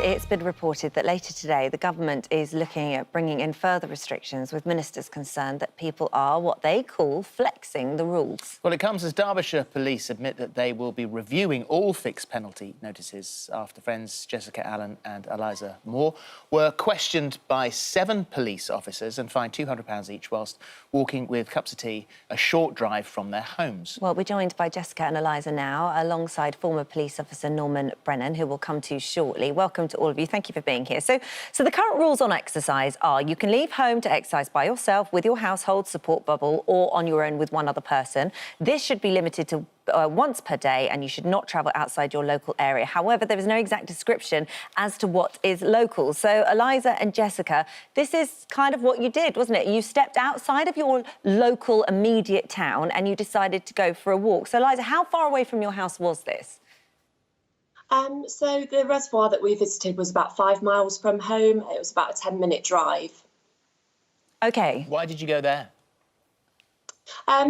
it's been reported that later today the government is looking at bringing in further restrictions, with ministers concerned that people are what they call flexing the rules. Well, it comes as Derbyshire Police admit that they will be reviewing all fixed penalty notices after friends Jessica Allen and Eliza Moore were questioned by 7 police officers and fined £200 each whilst walking with cups of tea a short drive from their homes. Well, we're joined by Jessica and Eliza now, alongside former police officer Norman Brennan, who we'll come to shortly. Welcome to all of you. Thank you for being here. So the current rules on exercise are you can leave home to exercise by yourself, with your household support bubble, or on your own with one other person. This should be limited to once per day, and you should not travel outside your local area. However, there is no exact description as to what is local. So, Eliza and Jessica, this is kind of what you did, wasn't it? You stepped outside of your local immediate town and you decided to go for a walk. So, Eliza, how far away from your house was this? So the reservoir that we visited was about 5 miles from home. It was about a 10-minute drive. OK. Why did you go there?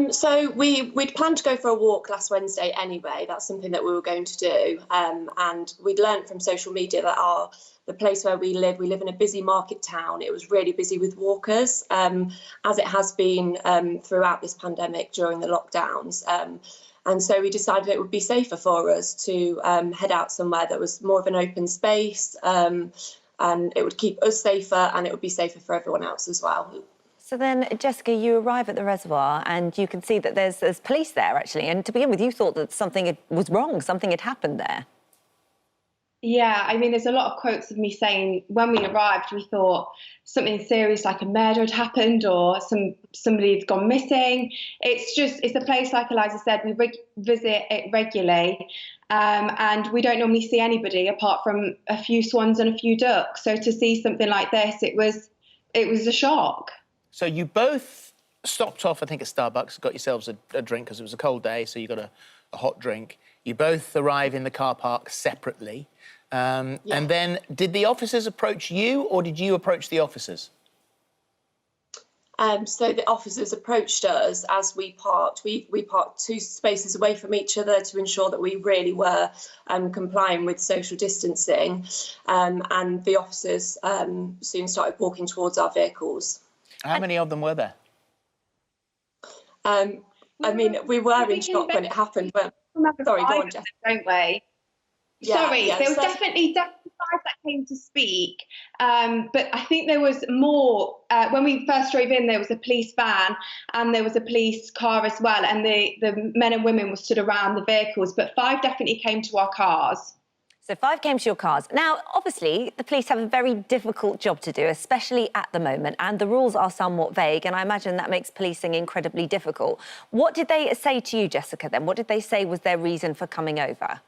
So we'd planned to go for a walk last Wednesday anyway. That's something that we were going to do. And we'd learned from social media that the place where we live in a busy market town. It was really busy with walkers, as it has been throughout this pandemic during the lockdowns. And so we decided it would be safer for us to head out somewhere that was more of an open space, and it would keep us safer and it would be safer for everyone else as well. So then, Jessica, you arrive at the reservoir and you can see that there's police there, actually. And to begin with, you thought that something was wrong, something had happened there. Yeah, I mean, there's a lot of quotes of me saying when we arrived, we thought something serious like a murder had happened or somebody had gone missing. It's a place, like Eliza said, we visit it regularly, and we don't normally see anybody apart from a few swans and a few ducks. So to see something like this, it was a shock. So you both stopped off, I think, at Starbucks, got yourselves a drink because it was a cold day, so you got a hot drink. You both arrive in the car park separately. Yeah. And then did the officers approach you or did you approach the officers? So the officers approached us as we parked. We parked 2 spaces away from each other to ensure that we really were complying with social distancing. And the officers soon started walking towards our vehicles. How many of them were there? I mean, we were in shock when it happened. But sorry, go on, Jess. Don't we? Yeah, Sorry, yeah, there was definitely 5 that came to speak, but I think there was more. When we first drove in, there was a police van and there was a police car as well, and the men and women were stood around the vehicles, but 5 definitely came to our cars. So 5 came to your cars. Now, obviously, the police have a very difficult job to do, especially at the moment, and the rules are somewhat vague, and I imagine that makes policing incredibly difficult. What did they say to you, Jessica, then? What did they say was their reason for coming over?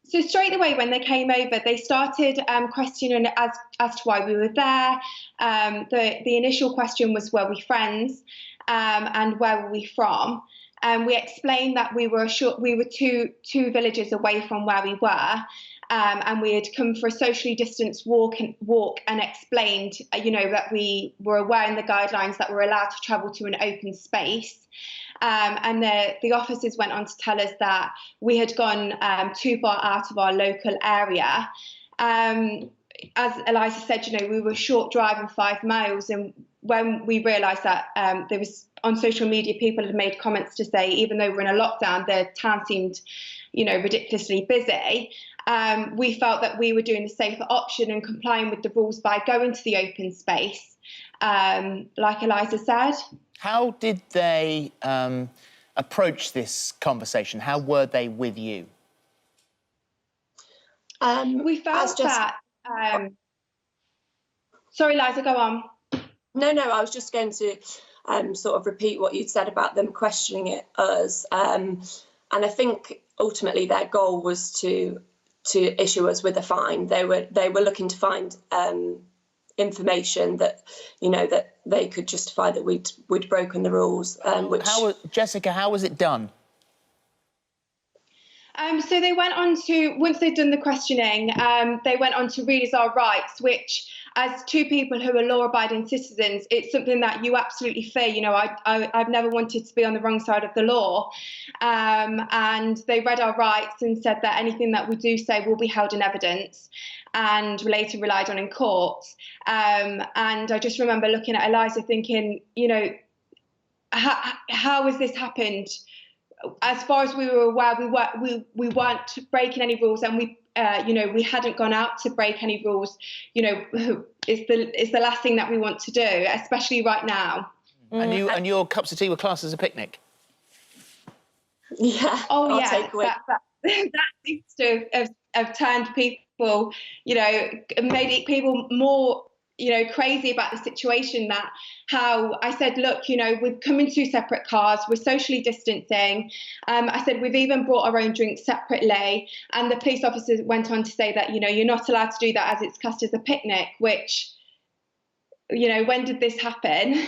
So straight away when they came over, they started questioning as to why we were there. The initial question was, were we friends, and where were we from? And we explained that we were two villages away from where we were, and we had come for a socially distanced walk and explained, that we were aware in the guidelines that we're allowed to travel to an open space. And the officers went on to tell us that we had gone too far out of our local area. As Eliza said, we were a short drive of 5 miles, and when we realised that there was on social media, people had made comments to say, even though we're in a lockdown, the town seemed, ridiculously busy. We felt that we were doing the safer option and complying with the rules by going to the open space, like Eliza said. How did they approach this conversation? How were they with you? We felt that... Sorry, Eliza, go on. No, I was just going to sort of repeat what you'd said about them questioning us. And I think ultimately their goal was to issue us with a fine. They were looking to find information that that they could justify that we'd broken the rules. Jessica, how was it done? So they went on to, once they'd done the questioning, they went on to read us our rights, which as two people who are law-abiding citizens, it's something that you absolutely fear. You know, I've never wanted to be on the wrong side of the law. And they read our rights and said that anything that we do say will be held in evidence and later relied on in court. And I just remember looking at Eliza thinking, you know, how has this happened? As far as we were aware, we weren't breaking any rules, and we we hadn't gone out to break any rules. You know, it's the last thing that we want to do, especially right now. And your cups of tea were classed as a picnic? Yeah. Oh, yeah. That seems to have turned people, you know, made people more, you know, crazy about the situation. That how I said, look, you know, we've come in two separate cars, we're socially distancing. I said, we've even brought our own drinks separately. And the police officers went on to say that, you know, you're not allowed to do that as it's classed as a picnic, which, you know, when did this happen?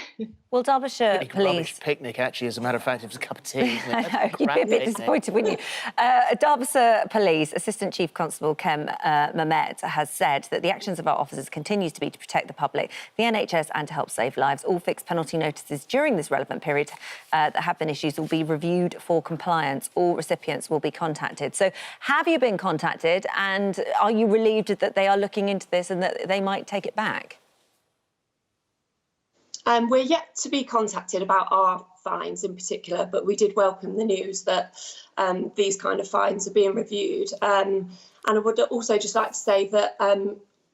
Well, Derbyshire Police... Rubbish picnic, actually, as a matter of fact. It was a cup of tea. I know, you'd be a bit disappointed, wouldn't you? Derbyshire Police Assistant Chief Constable Kem Mehmet has said that the actions of our officers continues to be to protect the public, the NHS and to help save lives. All fixed penalty notices during this relevant period that have been issued will be reviewed for compliance. All recipients will be contacted. So have you been contacted, and are you relieved that they are looking into this and that they might take it back? We're yet to be contacted about our fines in particular, but we did welcome the news that these kind of fines are being reviewed. And I would also just like to say that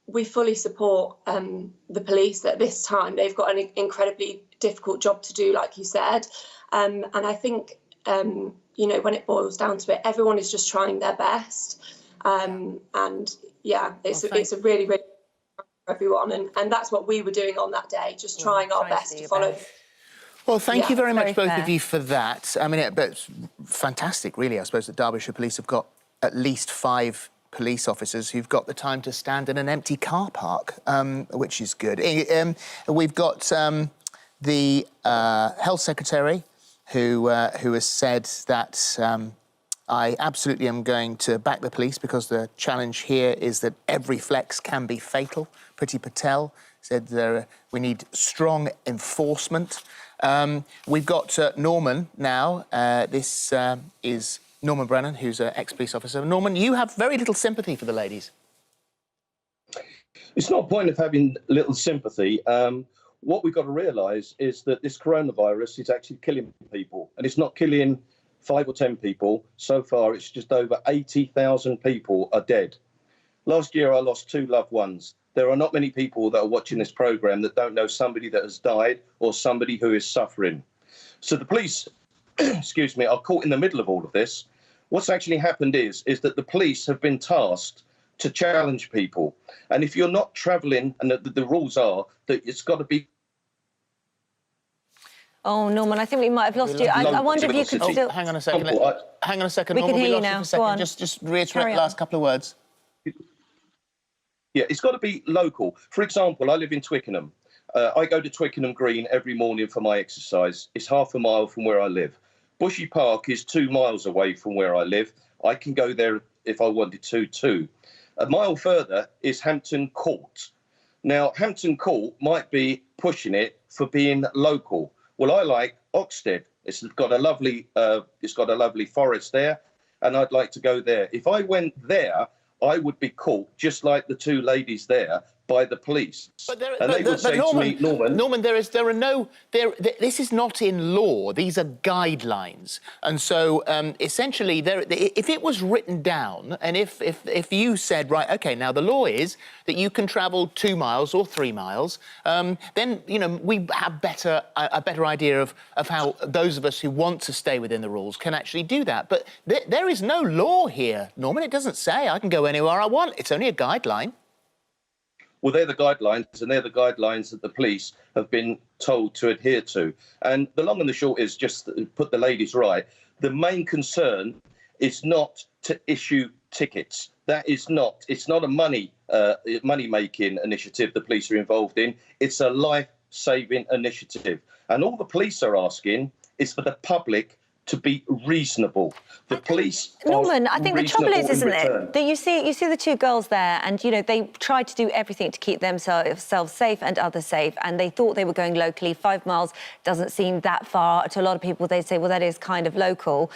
we fully support the police at this time. They've got an incredibly difficult job to do, like you said. And I think, you know, when it boils down to it, everyone is just trying their best. And yeah, it's a really, really everyone, and that's what we were doing on that day, just trying our best to follow. Well, thank you very much, both fair. of you, for that. I mean, it's fantastic, really. I suppose that Derbyshire Police have got at least 5 police officers who've got the time to stand in an empty car park, which is good. We've got the Health Secretary who has said that I absolutely am going to back the police because the challenge here is that every flex can be fatal. Priti Patel said we need strong enforcement. We've got Norman now. This is Norman Brennan, who's an ex-police officer. Norman, you have very little sympathy for the ladies. It's not a point of having little sympathy. What we've got to realise is that this coronavirus is actually killing people, and it's not killing 5 or 10 people. So far, it's just over 80,000 people are dead. Last year, I lost 2 loved ones. There are not many people that are watching this programme that don't know somebody that has died or somebody who is suffering. So the police, excuse me, are caught in the middle of all of this. What's actually happened is that the police have been tasked to challenge people. And if you're not travelling, and the rules are that it's got to be... Oh, Norman, I think we might have lost you. I wonder if you could still... Hang on a second. Hang on a second. We Norman, can hear you lost now. for a second. Go on. Just reiterate the last couple of words. Yeah, it's got to be local. For example, I live in Twickenham. I go to Twickenham Green every morning for my exercise. It's half a mile from where I live. Bushy Park is 2 miles away from where I live. I can go there if I wanted to, too. A mile further is Hampton Court. Now, Hampton Court might be pushing it for being local. Well, I like Oxted. It's got a lovely forest there, and I'd like to go there. If I went there, I would be caught, just like the 2 ladies there, by the police. But they would say to me, Norman, this is not in law. These are guidelines. And so, essentially, if it was written down, and if you said, right, OK, now the law is that you can travel 2 miles or 3 miles, then, you know, we have a better idea of how those of us who want to stay within the rules can actually do that. But there is no law here, Norman. It doesn't say I can go anywhere I want. It's only a guideline. Well, they're the guidelines, and they're the guidelines that the police have been told to adhere to. And the long and the short is, just to put the ladies right, the main concern is not to issue tickets. It's not a money-making initiative the police are involved in. It's a life-saving initiative. And all the police are asking is for the public to be reasonable. The police Norman, are I think the trouble is, reasonable isn't in return. it, that you see the two girls there, and you know they tried to do everything to keep themselves safe and others safe, and they thought they were going locally. 5 miles doesn't seem that far to a lot of people. They say, well, that is kind of local.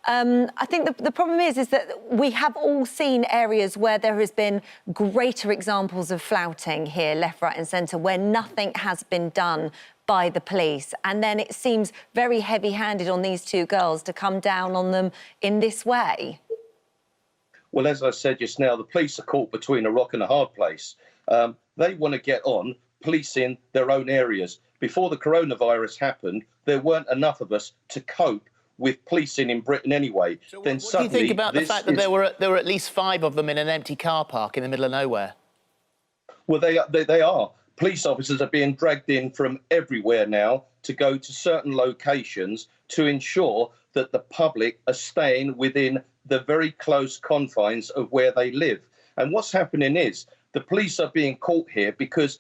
I think the problem is that we have all seen areas where there has been greater examples of flouting here, left, right, and centre, where nothing has been done by the police, and then it seems very heavy-handed on these two girls to come down on them in this way. Well, as I said just now, the police are caught between a rock and a hard place. They want to get on policing their own areas. Before the coronavirus happened, there weren't enough of us to cope with policing in Britain anyway. So then what do you think about the fact that there were at least 5 of them in an empty car park in the middle of nowhere? Well, they are. Police officers are being dragged in from everywhere now to go to certain locations to ensure that the public are staying within the very close confines of where they live. And what's happening is the police are being caught here because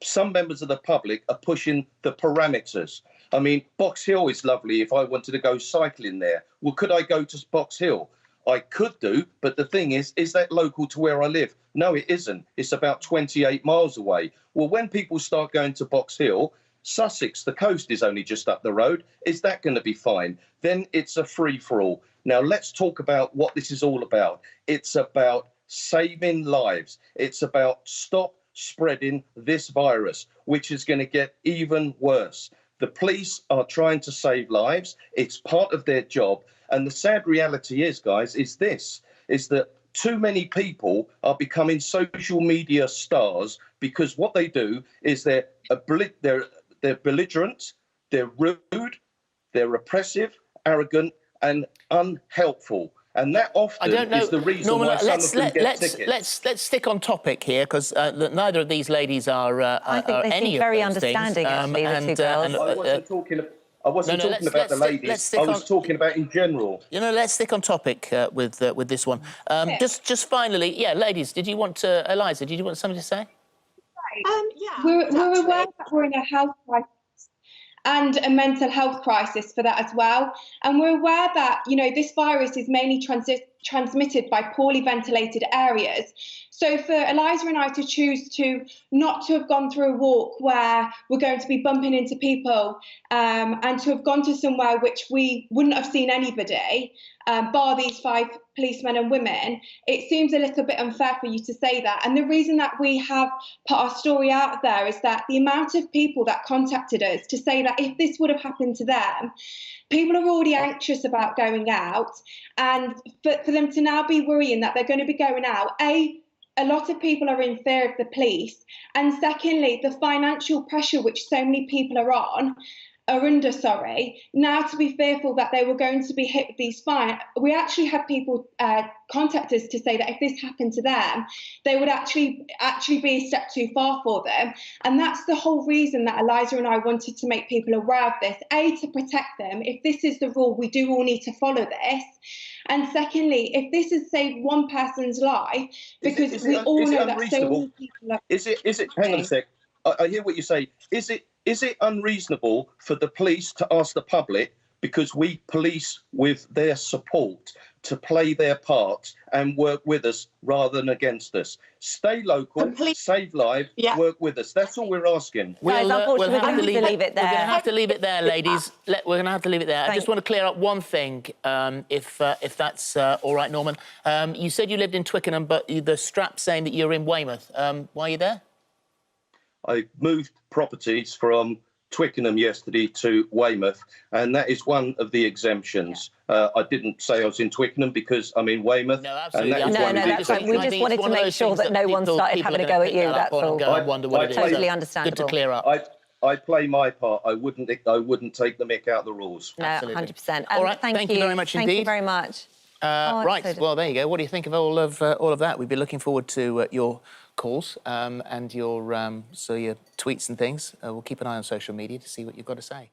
some members of the public are pushing the parameters. I mean, Box Hill is lovely if I wanted to go cycling there. Well, could I go to Box Hill? I could do, but the thing is that local to where I live? No, it isn't. It's about 28 miles away. Well, when people start going to Box Hill, Sussex, the coast is only just up the road. Is that going to be fine? Then it's a free-for-all. Now, let's talk about what this is all about. It's about saving lives. It's about stop spreading this virus, which is going to get even worse. The police are trying to save lives. It's part of their job. And the sad reality is, guys, is that too many people are becoming social media stars because what they do is they're belligerent, they're rude, they're repressive, arrogant, and unhelpful. And that often is the reason Norman, why some of them get tickets. Let's stick on topic here, because neither of these ladies are I think they any seem of very those understanding, things. actually, the two girls. I wasn't talking about the ladies. I was talking about in general. You know, let's stick on topic with this one. Just finally, yeah, ladies, did you want to, Eliza? Did you want something to say? Yeah. We're aware that we're in a health crisis and a mental health crisis for that as well. And we're aware that, you know, this virus is mainly transmitted by poorly ventilated areas. So for Eliza and I to choose to not to have gone through a walk where we're going to be bumping into people and to have gone to somewhere which we wouldn't have seen anybody, bar these 5 policemen and women, it seems a little bit unfair for you to say that. And the reason that we have put our story out there is that the amount of people that contacted us to say that if this would have happened to them, people are already anxious about going out, and for them to now be worrying that they're going to be going out, a lot of people are in fear of the police, and secondly, the financial pressure which so many people are under, now to be fearful that they were going to be hit with these fines. We actually had people contact us to say that if this happened to them, they would actually be a step too far for them. And that's the whole reason that Eliza and I wanted to make people aware of this. A, to protect them. If this is the rule, we do all need to follow this. And secondly, if this has saved one person's life, because we all know that so many people are... Is it, hang on a sec, I hear what you say. Is it unreasonable for the police to ask the public, because we police with their support, to play their part and work with us rather than against us? Stay local, save lives, work with us. That's all we're asking. Guys, unfortunately, we're going to have to leave it there. We're going to have to leave it there, ladies. We're going to have to leave it there. I just want to clear up one thing, if that's all right, Norman. You said you lived in Twickenham, but the strap's saying that you're in Weymouth. Why are you there? I moved properties from Twickenham yesterday to Weymouth, and that is one of the exemptions. I didn't say I was in Twickenham because I'm in Weymouth. No, absolutely. No, that's right. We just wanted to make sure that no one started having a go at you, that's all. I wonder what it is. Totally understandable. Good to clear up. I play my part. I wouldn't take the mick out of the rules. No, 100%. All right, thank you very much indeed. Thank you very much. Right, well, there you go. What do you think of all of that? We'd be looking forward to your calls and your tweets and things. We'll keep an eye on social media to see what you've got to say.